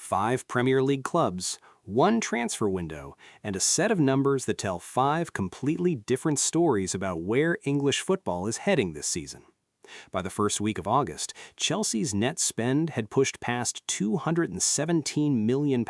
5 Premier League clubs, 1 transfer window, and a set of numbers that tell 5 completely different stories about where English football is heading this season. By the first week of August, Chelsea's net spend had pushed past £217 million,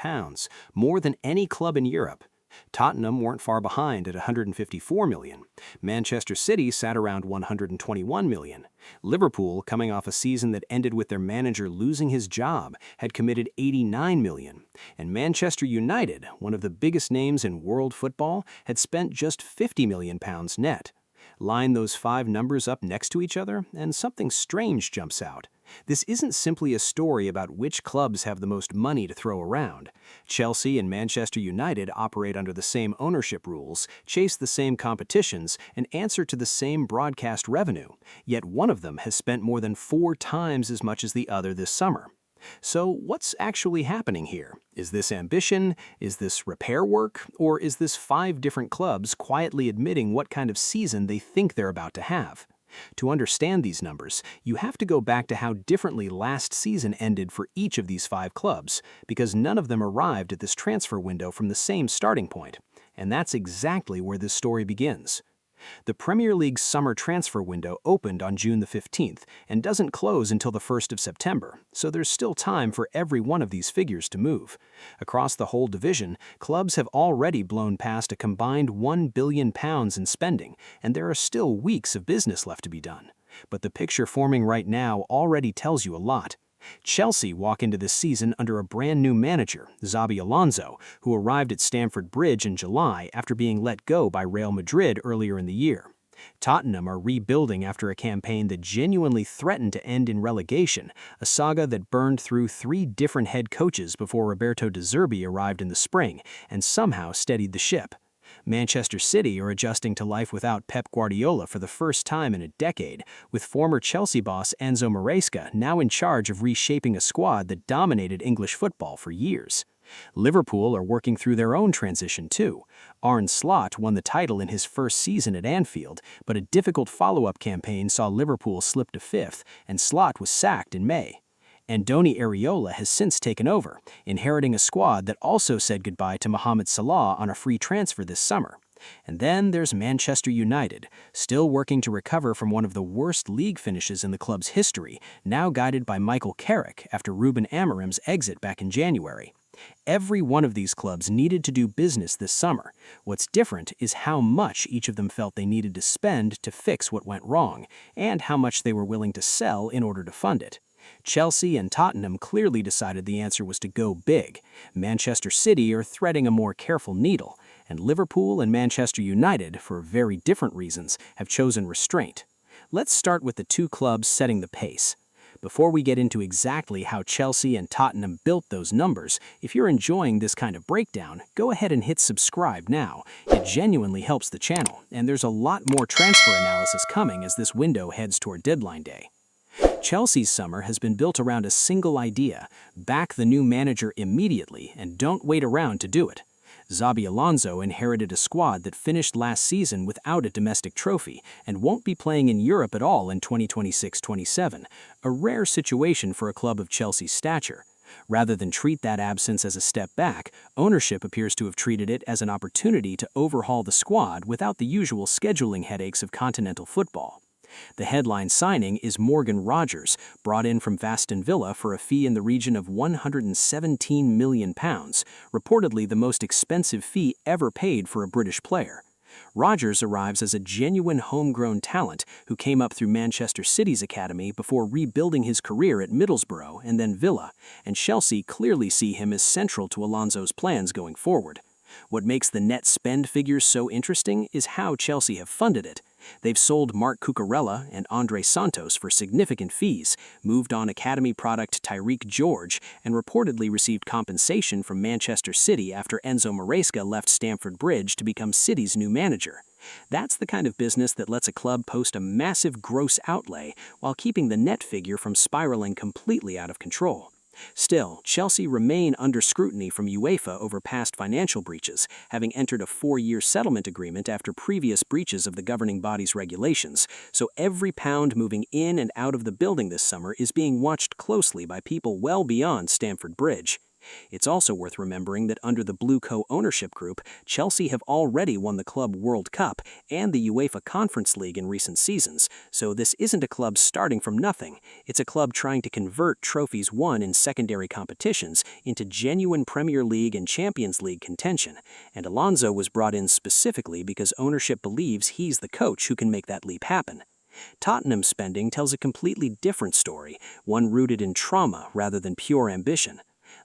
more than any club in Europe. Tottenham weren't far behind at £154 million. Manchester City sat around £121 million. Liverpool, coming off a season that ended with their manager losing his job, had committed £89 million. And Manchester United, one of the biggest names in world football, had spent just £50 million net. Line those 5 numbers up next to each other, and something strange jumps out. This isn't simply a story about which clubs have the most money to throw around. Chelsea and Manchester United operate under the same ownership rules, chase the same competitions, and answer to the same broadcast revenue. Yet one of them has spent more than 4 times as much as the other this summer. So what's actually happening here? Is this ambition? Is this repair work? Or is this 5 different clubs quietly admitting what kind of season they think they're about to have? To understand these numbers, you have to go back to how differently last season ended for each of these 5 clubs, because none of them arrived at this transfer window from the same starting point. And that's exactly where this story begins. The Premier League's summer transfer window opened on June the 15th and doesn't close until the 1st of September, so there's still time for every one of these figures to move. Across the whole division, clubs have already blown past a combined £1 billion in spending, and there are still weeks of business left to be done. But the picture forming right now already tells you a lot. Chelsea walk into this season under a brand new manager, Xabi Alonso, who arrived at Stamford Bridge in July after being let go by Real Madrid earlier in the year. Tottenham are rebuilding after a campaign that genuinely threatened to end in relegation, a saga that burned through 3 different head coaches before Roberto De Zerbi arrived in the spring and somehow steadied the ship. Manchester City are adjusting to life without Pep Guardiola for the first time in a decade, with former Chelsea boss Enzo Maresca now in charge of reshaping a squad that dominated English football for years. Liverpool are working through their own transition too. Arne Slot won the title in his first season at Anfield, but a difficult follow-up campaign saw Liverpool slip to 5th, and Slot was sacked in May. Andoni Iraola has since taken over, inheriting a squad that also said goodbye to Mohamed Salah on a free transfer this summer. And then there's Manchester United, still working to recover from one of the worst league finishes in the club's history, now guided by Michael Carrick after Ruben Amorim's exit back in January. Every one of these clubs needed to do business this summer. What's different is how much each of them felt they needed to spend to fix what went wrong, and how much they were willing to sell in order to fund it. Chelsea and Tottenham clearly decided the answer was to go big. Manchester City are threading a more careful needle, and Liverpool and Manchester United, for very different reasons, have chosen restraint. Let's start with the 2 clubs setting the pace. Before we get into exactly how Chelsea and Tottenham built those numbers, if you're enjoying this kind of breakdown, go ahead and hit subscribe now. It genuinely helps the channel, and there's a lot more transfer analysis coming as this window heads toward deadline day. Chelsea's summer has been built around a single idea: back the new manager immediately and don't wait around to do it. Xabi Alonso inherited a squad that finished last season without a domestic trophy and won't be playing in Europe at all in 2026-27, a rare situation for a club of Chelsea's stature. Rather than treat that absence as a step back, ownership appears to have treated it as an opportunity to overhaul the squad without the usual scheduling headaches of continental football. The headline signing is Morgan Rogers, brought in from Aston Villa for a fee in the region of £117 million, reportedly the most expensive fee ever paid for a British player. Rogers arrives as a genuine homegrown talent who came up through Manchester City's academy before rebuilding his career at Middlesbrough and then Villa, and Chelsea clearly see him as central to Alonso's plans going forward. What makes the net spend figures so interesting is how Chelsea have funded it. They've sold Marc Cucurella and Andre Santos for significant fees, moved on academy product Tyreek George, and reportedly received compensation from Manchester City after Enzo Maresca left Stamford Bridge to become City's new manager. That's the kind of business that lets a club post a massive gross outlay while keeping the net figure from spiraling completely out of control. Still, Chelsea remain under scrutiny from UEFA over past financial breaches, having entered a 4-year settlement agreement after previous breaches of the governing body's regulations, so every pound moving in and out of the building this summer is being watched closely by people well beyond Stamford Bridge. It's also worth remembering that under the Blue Co ownership group, Chelsea have already won the Club World Cup and the UEFA Conference League in recent seasons, so this isn't a club starting from nothing. It's a club trying to convert trophies won in secondary competitions into genuine Premier League and Champions League contention, and Alonso was brought in specifically because ownership believes he's the coach who can make that leap happen. Tottenham's spending tells a completely different story, one rooted in trauma rather than pure ambition.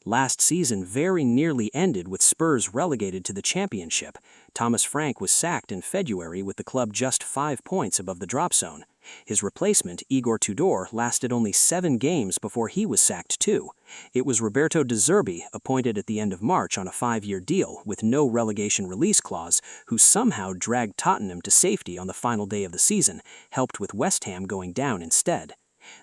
Last season very nearly ended with Spurs relegated to the Championship. Thomas Frank was sacked in February with the club just 5 points above the drop zone. His replacement, Igor Tudor, lasted only 7 games before he was sacked too. It was Roberto De Zerbi, appointed at the end of March on a 5-year deal with no relegation release clause, who somehow dragged Tottenham to safety on the final day of the season, helped with West Ham going down instead.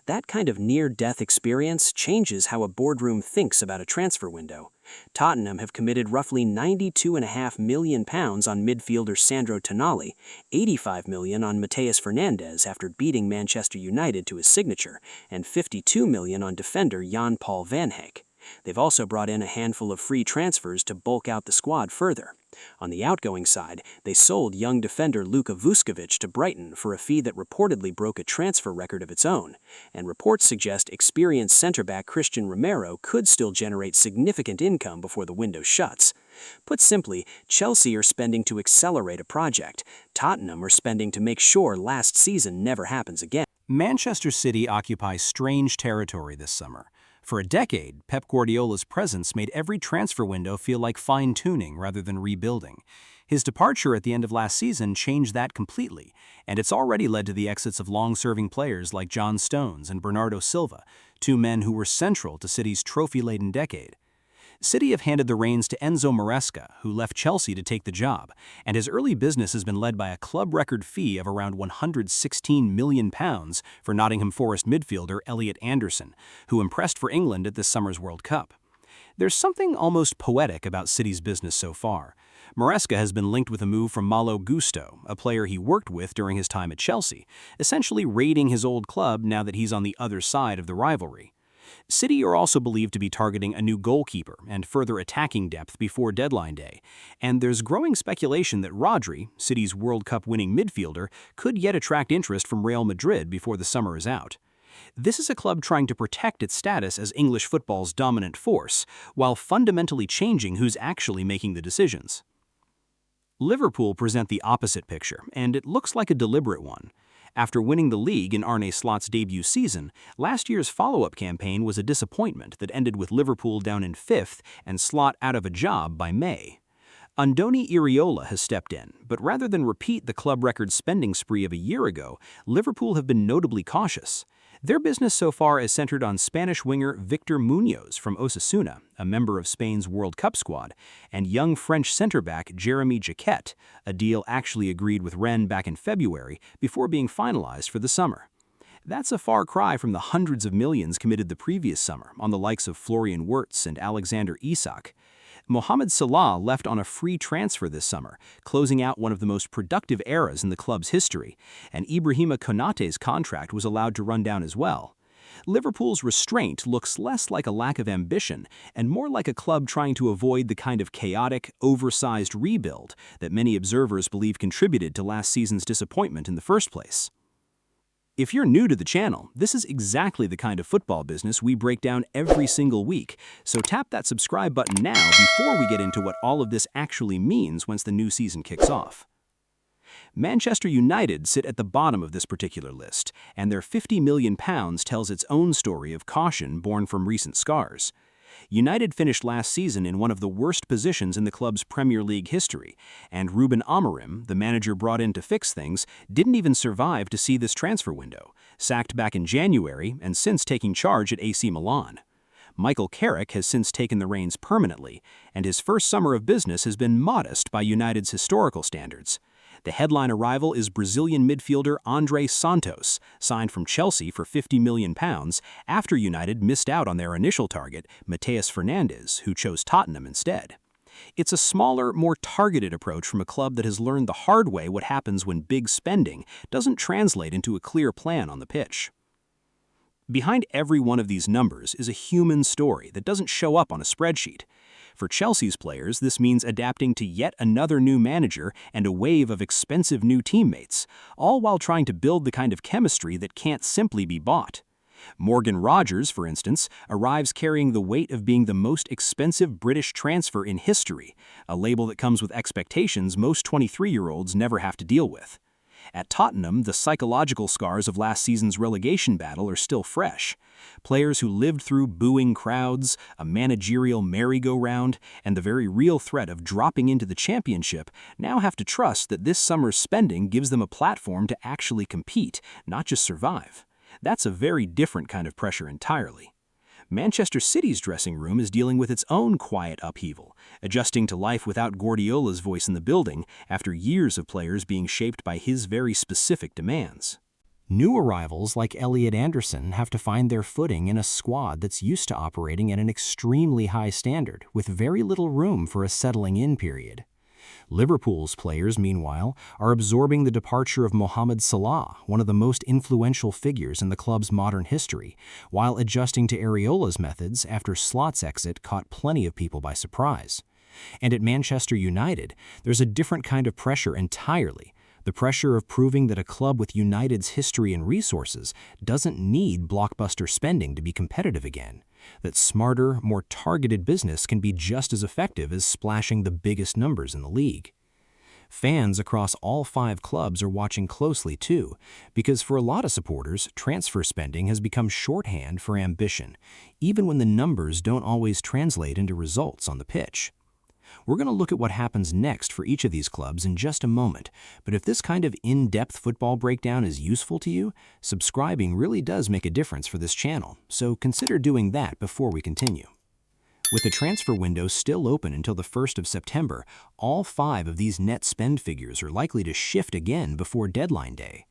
That kind of near-death experience changes how a boardroom thinks about a transfer window. Tottenham have committed roughly £92.5 million on midfielder Sandro Tonali, £85 million on Mateus Fernandes after beating Manchester United to his signature, and £52 million on defender Jan-Paul Van Hecke. They've also brought in a handful of free transfers to bulk out the squad further. On the outgoing side, they sold young defender Luka Vuskovic to Brighton for a fee that reportedly broke a transfer record of its own, and reports suggest experienced centre-back Christian Romero could still generate significant income before the window shuts. Put simply, Chelsea are spending to accelerate a project. Tottenham are spending to make sure last season never happens again. Manchester City occupies strange territory this summer. For a decade, Pep Guardiola's presence made every transfer window feel like fine-tuning rather than rebuilding. His departure at the end of last season changed that completely, and it's already led to the exits of long-serving players like John Stones and Bernardo Silva, 2 men who were central to City's trophy-laden decade. City have handed the reins to Enzo Maresca, who left Chelsea to take the job, and his early business has been led by a club record fee of around £116 million for Nottingham Forest midfielder Elliot Anderson, who impressed for England at this summer's World Cup. There's something almost poetic about City's business so far. Maresca has been linked with a move from Malo Gusto, a player he worked with during his time at Chelsea, essentially raiding his old club now that he's on the other side of the rivalry. City are also believed to be targeting a new goalkeeper and further attacking depth before deadline day, and there's growing speculation that Rodri, City's World Cup winning midfielder, could yet attract interest from Real Madrid before the summer is out. This is a club trying to protect its status as English football's dominant force, while fundamentally changing who's actually making the decisions. Liverpool present the opposite picture, and it looks like a deliberate one. After winning the league in Arne Slot's debut season, last year's follow-up campaign was a disappointment that ended with Liverpool down in 5th and Slot out of a job by May. Andoni Iraola has stepped in, but rather than repeat the club record spending spree of a year ago, Liverpool have been notably cautious. Their business so far is centered on Spanish winger Victor Munoz from Osasuna, a member of Spain's World Cup squad, and young French centre-back Jeremy Jacquet, a deal actually agreed with Rennes back in February before being finalized for the summer. That's a far cry from the hundreds of millions committed the previous summer on the likes of Florian Wirtz and Alexander Isak. Mohamed Salah left on a free transfer this summer, closing out one of the most productive eras in the club's history, and Ibrahima Konate's contract was allowed to run down as well. Liverpool's restraint looks less like a lack of ambition and more like a club trying to avoid the kind of chaotic, oversized rebuild that many observers believe contributed to last season's disappointment in the first place. If you're new to the channel, this is exactly the kind of football business we break down every single week, so tap that subscribe button now before we get into what all of this actually means once the new season kicks off. Manchester United sit at the bottom of this particular list, and their £50 million tells its own story of caution born from recent scars. United finished last season in one of the worst positions in the club's Premier League history, and Ruben Amorim, the manager brought in to fix things, didn't even survive to see this transfer window, sacked back in January and since taking charge at AC Milan. Michael Carrick has since taken the reins permanently, and his first summer of business has been modest by United's historical standards. The headline arrival is Brazilian midfielder André Santos, signed from Chelsea for £50 million after United missed out on their initial target, Mateus Fernandes, who chose Tottenham instead. It's a smaller, more targeted approach from a club that has learned the hard way what happens when big spending doesn't translate into a clear plan on the pitch. Behind every one of these numbers is a human story that doesn't show up on a spreadsheet. For Chelsea's players, this means adapting to yet another new manager and a wave of expensive new teammates, all while trying to build the kind of chemistry that can't simply be bought. Morgan Rogers, for instance, arrives carrying the weight of being the most expensive British transfer in history, a label that comes with expectations most 23-year-olds never have to deal with. At Tottenham, the psychological scars of last season's relegation battle are still fresh. Players who lived through booing crowds, a managerial merry-go-round, and the very real threat of dropping into the championship now have to trust that this summer's spending gives them a platform to actually compete, not just survive. That's a very different kind of pressure entirely. Manchester City's dressing room is dealing with its own quiet upheaval, adjusting to life without Guardiola's voice in the building after years of players being shaped by his very specific demands. New arrivals like Elliot Anderson have to find their footing in a squad that's used to operating at an extremely high standard, with very little room for a settling-in period. Liverpool's players, meanwhile, are absorbing the departure of Mohamed Salah, one of the most influential figures in the club's modern history, while adjusting to Areola's methods after Slot's exit caught plenty of people by surprise. And at Manchester United, there's a different kind of pressure entirely. The pressure of proving that a club with United's history and resources doesn't need blockbuster spending to be competitive again. That smarter, more targeted business can be just as effective as splashing the biggest numbers in the league. Fans across all 5 clubs are watching closely too, because for a lot of supporters, transfer spending has become shorthand for ambition, even when the numbers don't always translate into results on the pitch. We're going to look at what happens next for each of these clubs in just a moment, but if this kind of in-depth football breakdown is useful to you, subscribing really does make a difference for this channel, so consider doing that before we continue. With the transfer window still open until the 1st of September, all 5 of these net spend figures are likely to shift again before deadline day.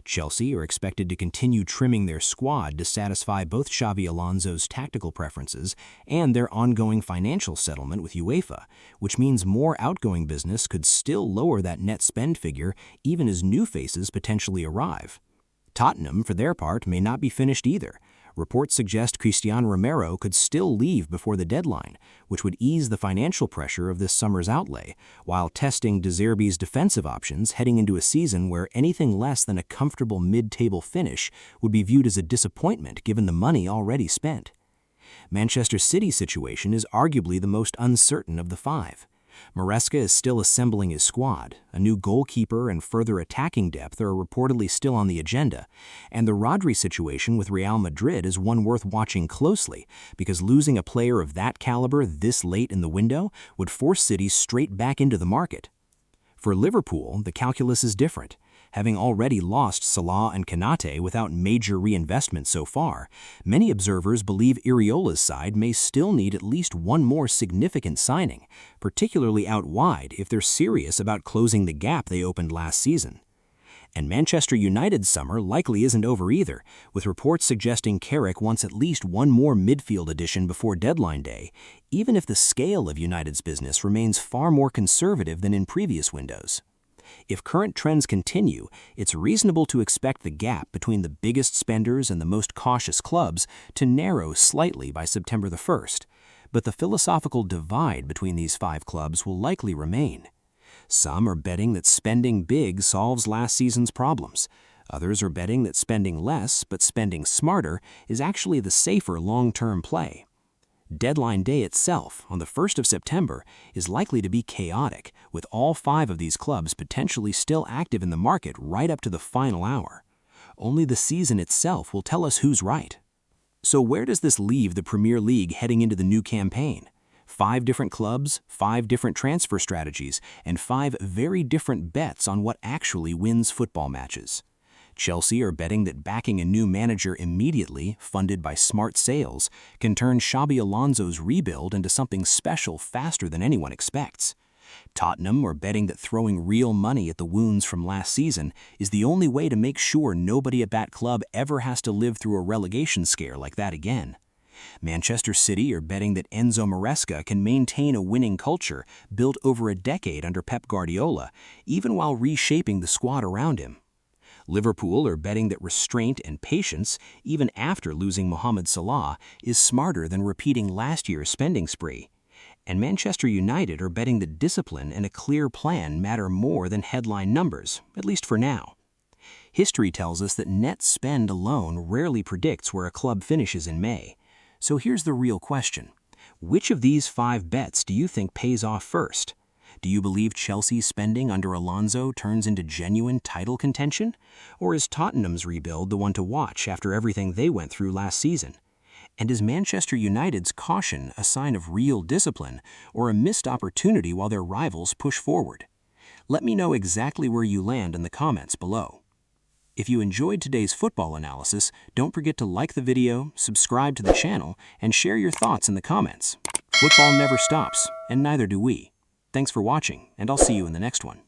Chelsea are expected to continue trimming their squad to satisfy both Xabi Alonso's tactical preferences and their ongoing financial settlement with UEFA, which means more outgoing business could still lower that net spend figure even as new faces potentially arrive. Tottenham, for their part, may not be finished either. Reports suggest Cristiano Romero could still leave before the deadline, which would ease the financial pressure of this summer's outlay, while testing De Zerbi's defensive options heading into a season where anything less than a comfortable mid-table finish would be viewed as a disappointment given the money already spent. Manchester City's situation is arguably the most uncertain of the 5. Maresca is still assembling his squad, a new goalkeeper and further attacking depth are reportedly still on the agenda, and the Rodri situation with Real Madrid is one worth watching closely because losing a player of that caliber this late in the window would force City straight back into the market. For Liverpool, the calculus is different. Having already lost Salah and Konate without major reinvestment so far, many observers believe Areola's side may still need at least one more significant signing, particularly out wide if they're serious about closing the gap they opened last season. And Manchester United's summer likely isn't over either, with reports suggesting Carrick wants at least one more midfield addition before deadline day, even if the scale of United's business remains far more conservative than in previous windows. If current trends continue, it's reasonable to expect the gap between the biggest spenders and the most cautious clubs to narrow slightly by September the 1st, but the philosophical divide between these 5 clubs will likely remain. Some are betting that spending big solves last season's problems. Others are betting that spending less but spending smarter is actually the safer long-term play. Deadline day itself, on the 1st of September, is likely to be chaotic, with all 5 of these clubs potentially still active in the market right up to the final hour. Only the season itself will tell us who's right. So where does this leave the Premier League heading into the new campaign? 5 different clubs, 5 different transfer strategies, and 5 very different bets on what actually wins football matches. Chelsea are betting that backing a new manager immediately, funded by smart sales, can turn Xabi Alonso's rebuild into something special faster than anyone expects. Tottenham are betting that throwing real money at the wounds from last season is the only way to make sure nobody at that club ever has to live through a relegation scare like that again. Manchester City are betting that Enzo Maresca can maintain a winning culture built over a decade under Pep Guardiola, even while reshaping the squad around him. Liverpool are betting that restraint and patience, even after losing Mohamed Salah, is smarter than repeating last year's spending spree. And Manchester United are betting that discipline and a clear plan matter more than headline numbers, at least for now. History tells us that net spend alone rarely predicts where a club finishes in May. So here's the real question. Which of these 5 bets do you think pays off first? Do you believe Chelsea's spending under Alonso turns into genuine title contention? Or is Tottenham's rebuild the one to watch after everything they went through last season? And is Manchester United's caution a sign of real discipline or a missed opportunity while their rivals push forward? Let me know exactly where you land in the comments below. If you enjoyed today's football analysis, don't forget to like the video, subscribe to the channel, and share your thoughts in the comments. Football never stops, and neither do we. Thanks for watching, and I'll see you in the next one.